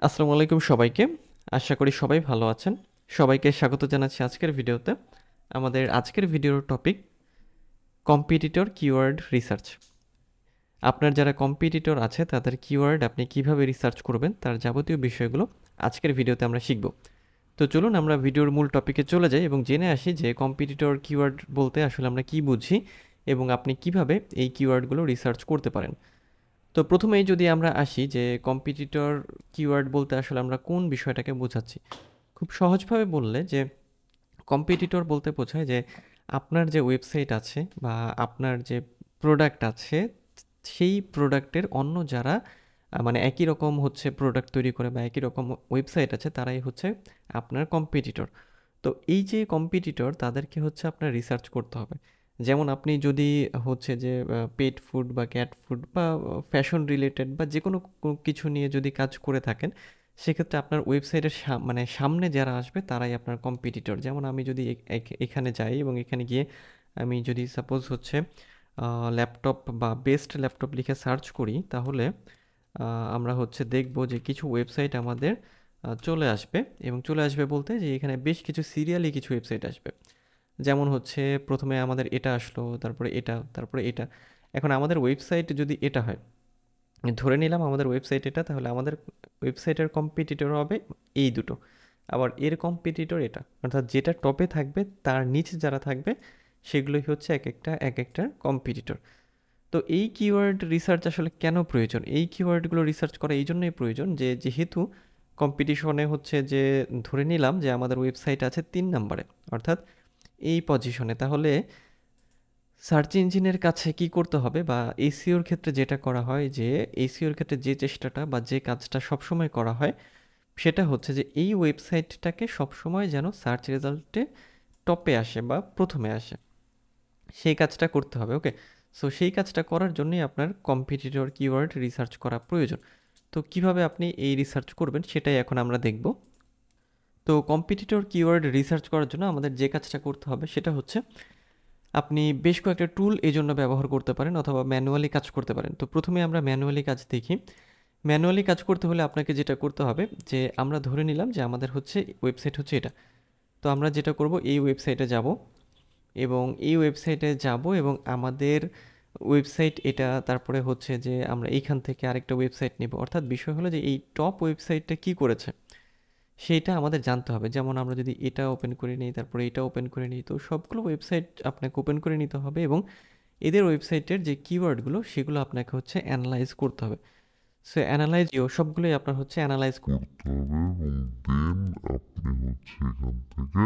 আসসালামু আলাইকুম সবাইকে। আশা করি সবাই ভালো আছেন। সবাইকে স্বাগত জানাচ্ছি আজকের ভিডিওতে। আমাদের আজকের ভিডিওর টপিক কম্পিটিটর কিওয়ার্ড রিসার্চ। আপনার যারা কম্পিটিটর আছে তাদের কিওয়ার্ড আপনি কিভাবে রিসার্চ করবেন তার যাবতীয় বিষয়গুলো আজকের ভিডিওতে আমরা শিখব। তো চলুন আমরা ভিডিওর মূল টপিকে চলে যাই এবং জেনে আসি যে কম্পিটিটর কিওয়ার্ড বলতে আসলে আমরা কি বুঝি এবং আপনি কিভাবে এই কিওয়ার্ডগুলো রিসার্চ করতে পারেন। তো প্রথমেই যদি আমরা আসি যে কম্পিটিটর কিওয়ার্ড বলতে আসলে আমরা কোন বিষয়টাকে বোঝাচ্ছি। খুব সহজভাবে বললে যে কম্পিটিটর বলতে বোঝায় যে আপনার যে ওয়েবসাইট আছে বা আপনার যে প্রোডাক্ট আছে সেই প্রোডাক্টের অন্য যারা মানে একই রকম হচ্ছে প্রোডাক্ট তৈরি করে বা একই রকম ওয়েবসাইট আছে তারাই হচ্ছে আপনার কম্পিটিটর। তো এই যে কম্পিটিটর তাদেরকে হচ্ছে আপনার রিসার্চ করতে হবে। যেমন আপনি যদি হচ্ছে যে পেট ফুড বা ক্যাট ফুড বা ফ্যাশন রিলেটেড বা যে কোনো কিছু নিয়ে যদি কাজ করে থাকেন, সেক্ষেত্রে আপনার ওয়েবসাইটের মানে সামনে যারা আসবে তারাই আপনার কম্পিটিটর। যেমন আমি যদি এখানে যাই এবং এখানে গিয়ে আমি যদি সাপোজ হচ্ছে ল্যাপটপ বা বেস্ট ল্যাপটপ লিখে সার্চ করি, তাহলে আমরা হচ্ছে দেখব যে কিছু ওয়েবসাইট আমাদের চলে আসবে। এবং চলে আসবে বলতে যে এখানে বেশ কিছু সিরিয়ালি কিছু ওয়েবসাইট আসবে। যেমন হচ্ছে প্রথমে আমাদের এটা আসলো, তারপরে এটা, তারপরে এটা। এখন আমাদের ওয়েবসাইট যদি এটা হয়, ধরে নিলাম আমাদের ওয়েবসাইট এটা, তাহলে আমাদের ওয়েবসাইটের কম্পিটিটর হবে এই দুটো। আবার এর কম্পিটিটর এটা, অর্থাৎ যেটা টপে থাকবে তার নিচে যারা থাকবে সেগুলোই হচ্ছে এক একটার কম্পিটিটর। তো এই কিওয়ার্ড রিসার্চ আসলে কেন প্রয়োজন? এই কিওয়ার্ডগুলো রিসার্চ করা এই জন্যই প্রয়োজন যে যেহেতু কম্পিটিশনে হচ্ছে যে ধরে নিলাম যে আমাদের ওয়েবসাইট আছে 3 নম্বরে, অর্থাৎ এই পজিশনে, তাহলে সার্চ ইঞ্জিনের কাছে কি করতে হবে বা এসইওর ক্ষেত্রে যেটা করা হয়, যে এসইওর ক্ষেত্রে যে চেষ্টাটা বা যে কাজটা সবসময় করা হয় সেটা হচ্ছে যে এই ওয়েবসাইটটাকে সবসময় যেন সার্চ রেজাল্টে টপে আসে বা প্রথমে আসে, সেই কাজটা করতে হবে। ওকে, সো সেই কাজটা করার জন্যই আপনার কম্পিটিটর কিওয়ার্ড রিসার্চ করা প্রয়োজন। তো কিভাবে আপনি এই রিসার্চ করবেন সেটাই এখন আমরা দেখব। তো কম্পিটিটর কিওয়ার্ড রিসার্চ করার জন্য আমাদের যে কাজটা করতে হবে সেটা হচ্ছে আপনি বেশ কয়েকটা টুল এই জন্য ব্যবহার করতে পারেন অথবা ম্যানুয়ালি কাজ করতে পারেন। তো প্রথমে আমরা ম্যানুয়ালি কাজ দেখি। ম্যানুয়ালি কাজ করতে হলে আপনাকে যেটা করতে হবে যে আমরা ধরে নিলাম যে আমাদের হচ্ছে ওয়েবসাইট হচ্ছে এটা। তো আমরা যেটা করব এই ওয়েবসাইটে যাব এবং এই ওয়েবসাইটে যাব এবং আমাদের ওয়েবসাইট এটা, তারপরে হচ্ছে যে আমরা এইখান থেকে আরেকটা ওয়েবসাইট নেব। অর্থাৎ বিষয় হলো যে এই টপ ওয়েবসাইটটা কি করেছে সেইটা আমাদের জানতে হবে। যেমন আমরা যদি এটা ওপেন করে নিই, তারপরে এটা ওপেন করে নিই, তো সবগুলো ওয়েবসাইট আপনাকে ওপেন করে নিতে হবে এবং এদের ওয়েবসাইটের যে কিওয়ার্ডগুলো সেগুলো আপনাকে হচ্ছে অ্যানালাইজ করতে হবে। সো অ্যানালাইজ সবগুলোই আপনার হচ্ছে অ্যানালাইজ করতে হবে এবং দেন আপনি হচ্ছে এখান থেকে